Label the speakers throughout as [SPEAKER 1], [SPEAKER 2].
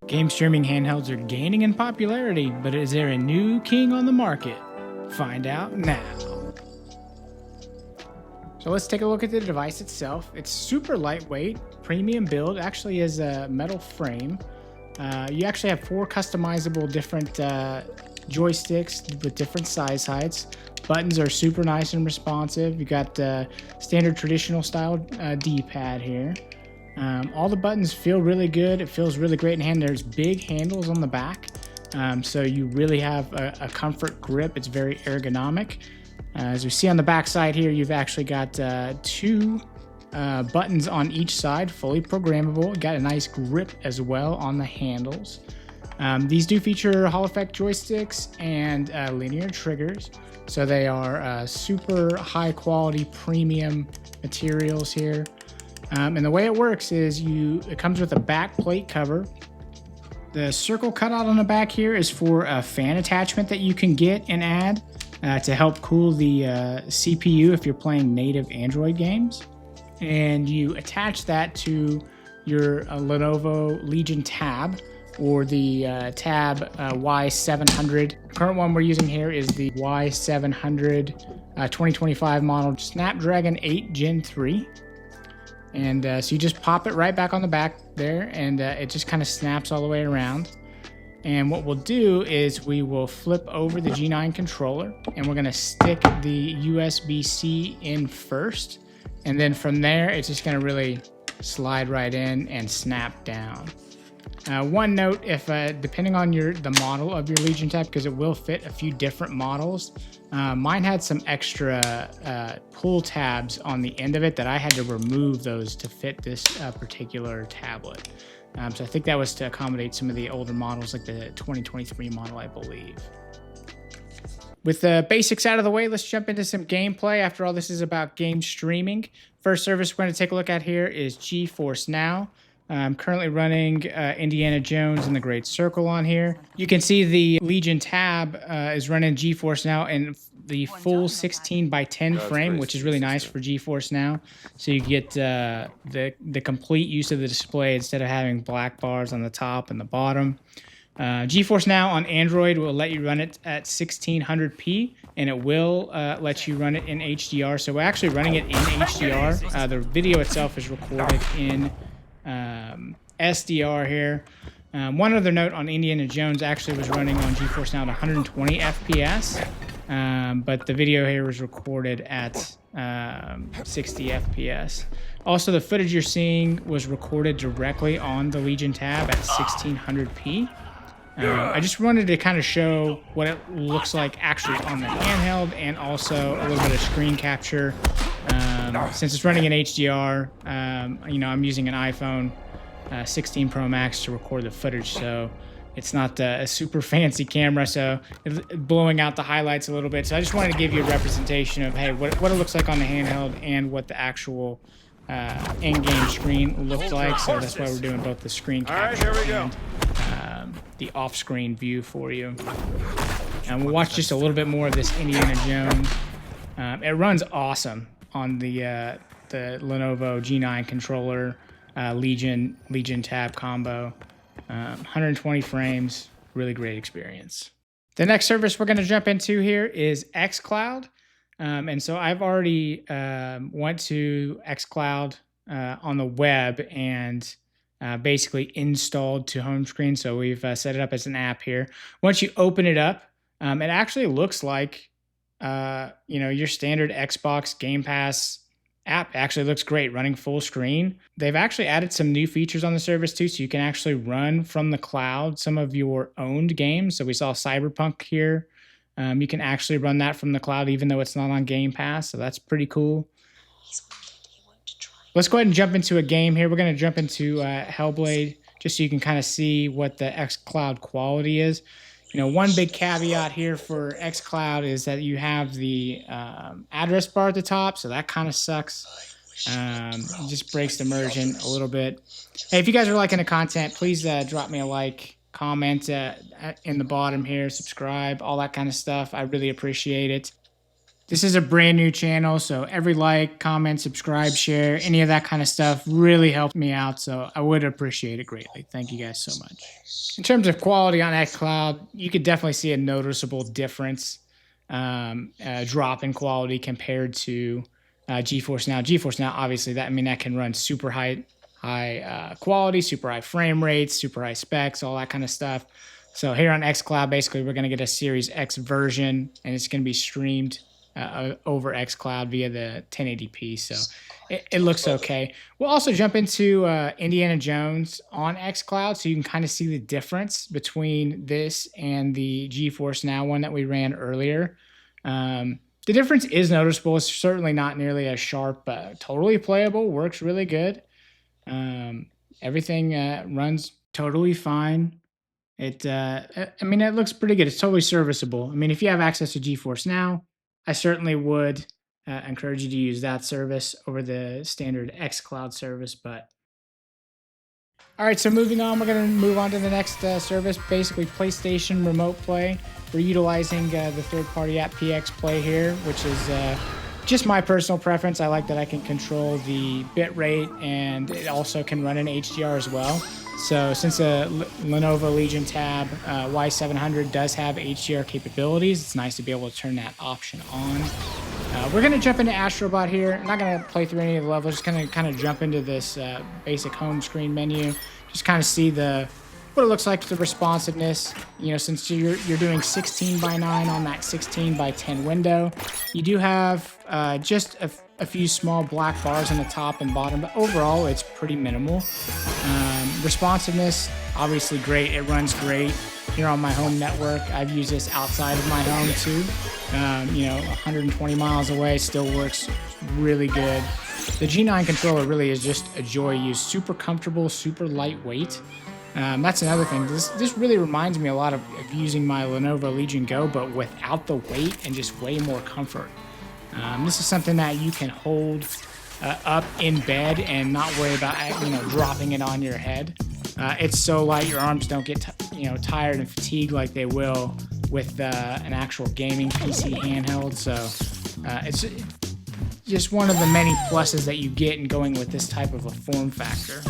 [SPEAKER 1] Game streaming handhelds are gaining in popularity, but is there a new king on the market? Find out now. So let's take a look at the device itself. It's super lightweight, premium build, actually is a metal frame. You actually have 4 customizable different joysticks with different size heights. Buttons are super nice and responsive. You got the standard traditional style D-pad here. All the buttons feel really good. It feels really great in hand. There's big handles on the back, so you really have a comfort grip. It's very ergonomic. As we see on the back side here, you've actually got 2 buttons on each side, fully programmable. Got a nice grip as well on the handles. These do feature Hall effect joysticks and linear triggers, so they are super high quality premium materials here. And the way it works is it comes with a back plate cover. The circle cutout on the back here is for a fan attachment that you can get and add to help cool the CPU if you're playing native Android games. And you attach that to your Lenovo Legion Tab or the Tab Y700. The current one we're using here is the Y700 2025 model Snapdragon 8 Gen 3. And so you just pop it right back on the back there, and it just kind of snaps all the way around. And what we'll do is we will flip over the G9 controller, and we're going to stick the USB-C in first. And then from there, it's just going to really slide right in and snap down. One note, if depending on the model of your Legion Tab, because it will fit a few different models, mine had some extra pull tabs on the end of it that I had to remove those to fit this particular tablet. So I think that was to accommodate some of the older models, like the 2023 model, I believe. With the basics out of the way, let's jump into some gameplay. After all, this is about game streaming. First service we're going to take a look at here is GeForce Now. I'm currently running Indiana Jones and the Great Circle on here. You can see the Legion Tab is running GeForce Now in the full 16:10 frame, which is really nice for GeForce Now. So you get the complete use of the display instead of having black bars on the top and the bottom. GeForce Now on Android will let you run it at 1600p, and it will let you run it in HDR. So we're actually running it in HDR. The video itself is recorded in SDR here. One other note on Indiana Jones actually was running on GeForce Now at 120 FPS, but the video here was recorded at 60 FPS. Also, the footage you're seeing was recorded directly on the Legion Tab at 1600p. I just wanted to kind of show what it looks like actually on the handheld, and also a little bit of screen capture. Since it's running in HDR, I'm using an iPhone 16 Pro Max to record the footage, so it's not a super fancy camera, so it's blowing out the highlights a little bit. So I just wanted to give you a representation of, hey, what it looks like on the handheld and what the actual in-game screen looks like. So that's why we're doing both the screen capture and the off-screen view for you. And we'll watch just a little bit more of this Indiana Jones. It runs awesome on the Lenovo G9 controller, Legion Tab combo. 120 frames, really great experience. The next service we're going to jump into here is XCloud. And so I've already went to XCloud on the web and basically installed to home screen. So we've set it up as an app here. Once you open it up, it actually looks like your standard Xbox Gamepass app. Actually looks great, running full screen. They've actually added some new features on the service too, so you can actually run from the cloud some of your owned games. So we saw Cyberpunk here. You can actually run that from the cloud even though it's not on Game Pass, so that's pretty cool. Let's go ahead and jump into a game here. We're going to jump into Hellblade just so you can kind of see what the XCloud quality is. One big caveat here for XCloud is that you have the address bar at the top, so that kind of sucks. It just breaks the immersion a little bit. Hey, if you guys are liking the content, please drop me a like, comment in the bottom here, subscribe, all that kind of stuff. I really appreciate it. This is a brand new channel, so every like, comment, subscribe, share, any of that kind of stuff really helps me out, so I would appreciate it greatly. Thank you guys so much. In terms of quality on XCloud, you could definitely see a noticeable difference, drop in quality compared to GeForce Now. GeForce Now, obviously, that can run super high quality, super high frame rates, super high specs, all that kind of stuff. So here on XCloud, basically, we're going to get a Series X version, and it's going to be streamed over XCloud via the 1080p, so it looks okay. We'll also jump into Indiana Jones on XCloud, so you can kind of see the difference between this and the GeForce Now one that we ran earlier. The difference is noticeable. It's certainly not nearly as sharp, totally playable, works really good. Everything runs totally fine. It looks pretty good. It's totally serviceable. I mean, if you have access to GeForce Now, I certainly would encourage you to use that service over the standard XCloud service. But all right, so moving on, we're going to move on to the next service, basically PlayStation Remote Play. We're utilizing the third-party app PXPlay here, which is just my personal preference. I like that I can control the bit rate, and it also can run in HDR as well. So since a Lenovo Legion Tab Y700 does have HDR capabilities, it's nice to be able to turn that option on. We're going to jump into Astrobot here. I'm not going to play through any of the levels, just going to kind of jump into this basic home screen menu, just kind of see what it looks like, the responsiveness. You know, since you're doing 16:9 on that 16:10 window, you do have just a few small black bars on the top and bottom, but overall it's pretty minimal. Responsiveness, obviously great. It runs great here on my home network. I've used this outside of my home too. 120 miles away, still works really good. The G9 controller really is just a joy to use. Super comfortable, super lightweight. That's another thing. This really reminds me a lot of using my Lenovo Legion Go, but without the weight and just way more comfort. This is something that you can hold up in bed and not worry about dropping it on your head. It's so light, your arms don't get tired and fatigued like they will with an actual gaming PC handheld. So it's just one of the many pluses that you get in going with this type of a form factor.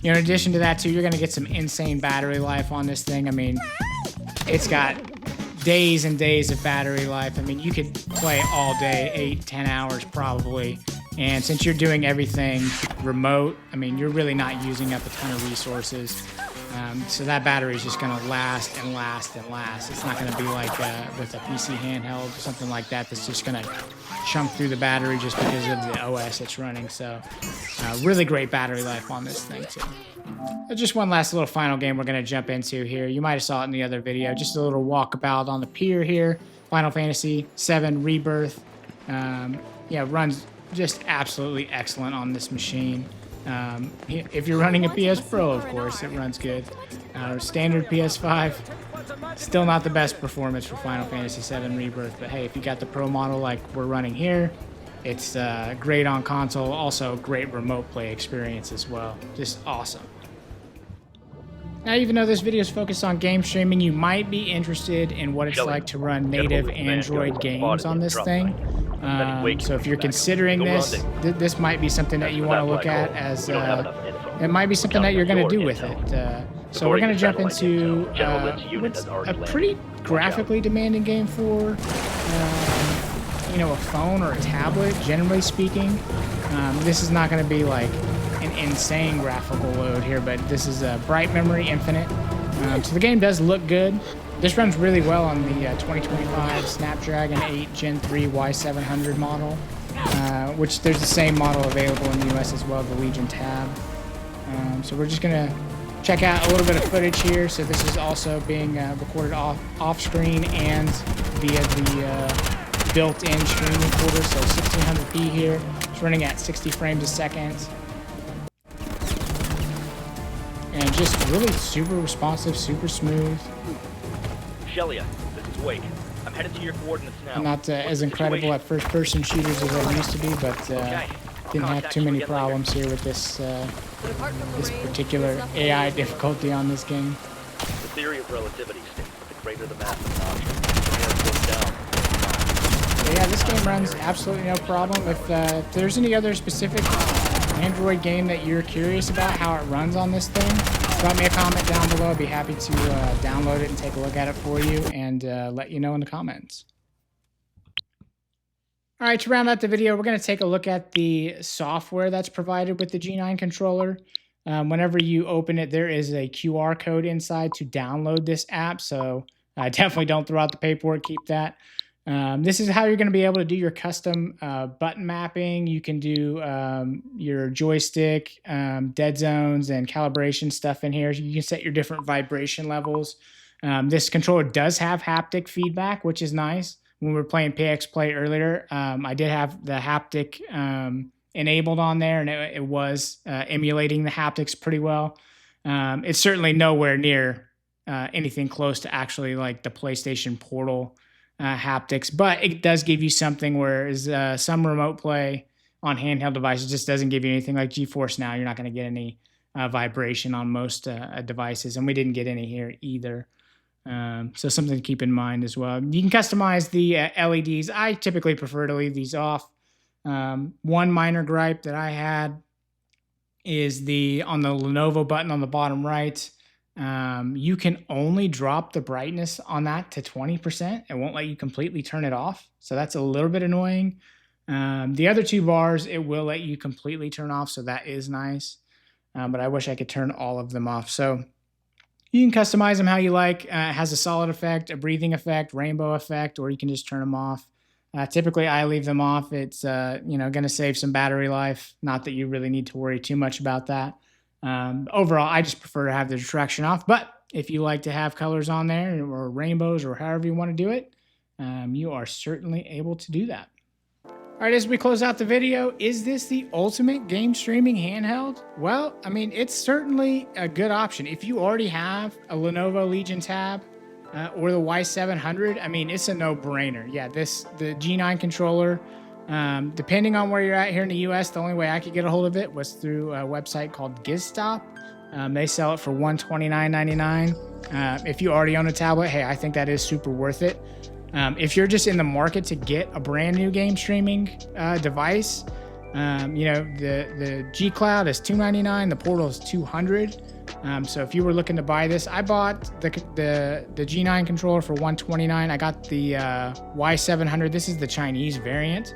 [SPEAKER 1] In addition to that too, you're going to get some insane battery life on this thing. I mean, it's got days and days of battery life. I mean, you could play all day, 8-10 hours probably. And since you're doing everything remote, I mean, you're really not using up a ton of resources. So that battery is just going to last and last and last. It's not going to be like with a PC handheld or something like that that's just going to chunk through the battery just because of the OS it's running. So really great battery life on this thing too. Just one last little final game we're going to jump into here. You might have saw it in the other video. Just a little walkabout on the Pier here. Final Fantasy VII Rebirth. Runs just absolutely excellent on this machine. If you're running a PS Pro, of course, it runs good. Standard PS5, still not the best performance for Final Fantasy VII Rebirth, but hey, if you got the Pro model like we're running here, it's great on console. Also, great remote play experience as well. Just awesome. Now, even though this video is focused on game streaming, you might be interested in what it's like to run native Android games on this thing. So if you're considering this, this might be something that you want to look at, as it might be something that you're going to do with it. So we're going to jump into what's a pretty graphically demanding game for a phone or a tablet, generally speaking. This is not going to be like an insane graphical load here, but this is a Bright Memory Infinite. So the game does look good. This runs really well on the 2025 Snapdragon 8 Gen 3 Y700 model, which there's the same model available in the US as well, the Legion Tab. So we're just going to check out a little bit of footage here. So this is also being recorded off screen and via the built-in screen recorder. So 1600p here. It's running at 60 frames a second. And just really super responsive, super smooth.
[SPEAKER 2] Shelia, this is Wake. I'm headed to your coordinates now.
[SPEAKER 1] I'm not as incredible at first-person shooters as I used to be, but didn't have too many problems here with this this particular AI difficulty on this game.
[SPEAKER 2] The theory of relativity states that the greater the mass of an object, the more it goes down.
[SPEAKER 1] But yeah, this game runs absolutely no problem. If there's any other specific Android game that you're curious about how it runs on this thing, drop me a comment down below. I'd be happy to download it and take a look at it for you and let you know in the comments. All right, to round out the video, we're going to take a look at the software that's provided with the G9 controller. Whenever you open it, there is a QR code inside to download this app, so definitely don't throw out the paperwork, keep that. This is how you're going to be able to do your custom button mapping. You can do your joystick, dead zones, and calibration stuff in here. You can set your different vibration levels. This controller does have haptic feedback, which is nice. When we were playing PXPlay earlier, I did have the haptic enabled on there, and it was emulating the haptics pretty well. It's certainly nowhere near anything close to actually like the PlayStation Portal haptics, but it does give you something, whereas some remote play on handheld devices just doesn't give you anything. Like GeForce Now, you're not going to get any vibration on most devices, and we didn't get any here either. So something to keep in mind as well. You can customize the LEDs. I typically prefer to leave these off. One minor gripe that I had is on the Lenovo button on the bottom right. You can only drop the brightness on that to 20%. It won't let you completely turn it off. So that's a little bit annoying. The other two bars, it will let you completely turn off. So that is nice. But I wish I could turn all of them off. So you can customize them how you like. It has a solid effect, a breathing effect, rainbow effect, or you can just turn them off. Typically, I leave them off. It's going to save some battery life. Not that you really need to worry too much about that. Overall, I just prefer to have the distraction off. But if you like to have colors on there, or rainbows, or however you want to do it, you are certainly able to do that. All right, as we close out the video, is this the ultimate game streaming handheld? Well, I mean, it's certainly a good option. If you already have a Lenovo Legion Tab or the Y700, I mean, it's a no-brainer. Yeah, the G9 controller, depending on where you're at here in the US, the only way I could get a hold of it was through a website called GizStop. They sell it for $129.99. If you already own a tablet, hey, I think that is super worth it. If you're just in the market to get a brand new game streaming device, the XCloud is $299, the Portal is $200. So if you were looking to buy this, I bought the G9 controller for $129. I got the Y700. This is the Chinese variant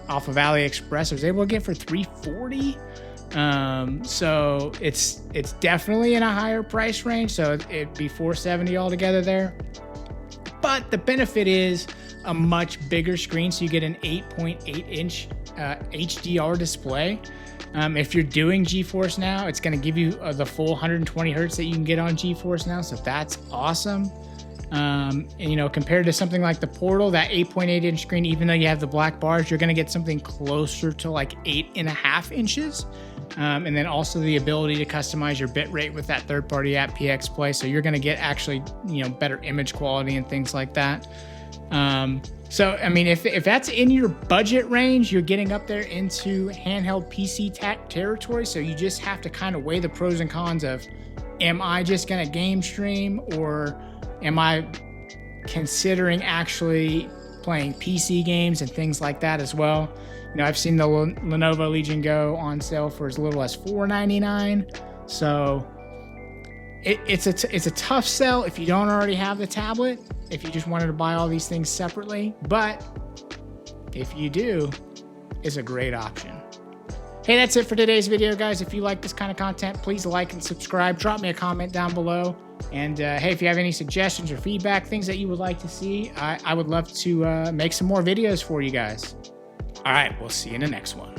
[SPEAKER 1] off of AliExpress. I was able to get it for $340. So it's definitely in a higher price range. So it'd be $470 altogether there. But the benefit is a much bigger screen, so you get an 8.8-inch HDR display. If you're doing GeForce Now, it's going to give you the full 120 hertz that you can get on GeForce Now, so that's awesome. And, compared to something like the Portal, that 8.8-inch screen, even though you have the black bars, you're going to get something closer to like 8.5 inches. And then also the ability to customize your bitrate with that third-party app PXPlay, so you're going to get actually better image quality and things like that. So I mean, if that's in your budget range, you're getting up there into handheld PC territory. So you just have to kind of weigh the pros and cons of, am I just going to game stream, or am I considering actually playing PC games and things like that as well? I've seen the Lenovo Legion Go on sale for as little as $499. So it's a tough sell if you don't already have the tablet, if you just wanted to buy all these things separately. But if you do, it's a great option. Hey, that's it for today's video, guys. If you like this kind of content, please like and subscribe. Drop me a comment down below. And hey, if you have any suggestions or feedback, things that you would like to see, I would love to make some more videos for you guys. All right, we'll see you in the next one.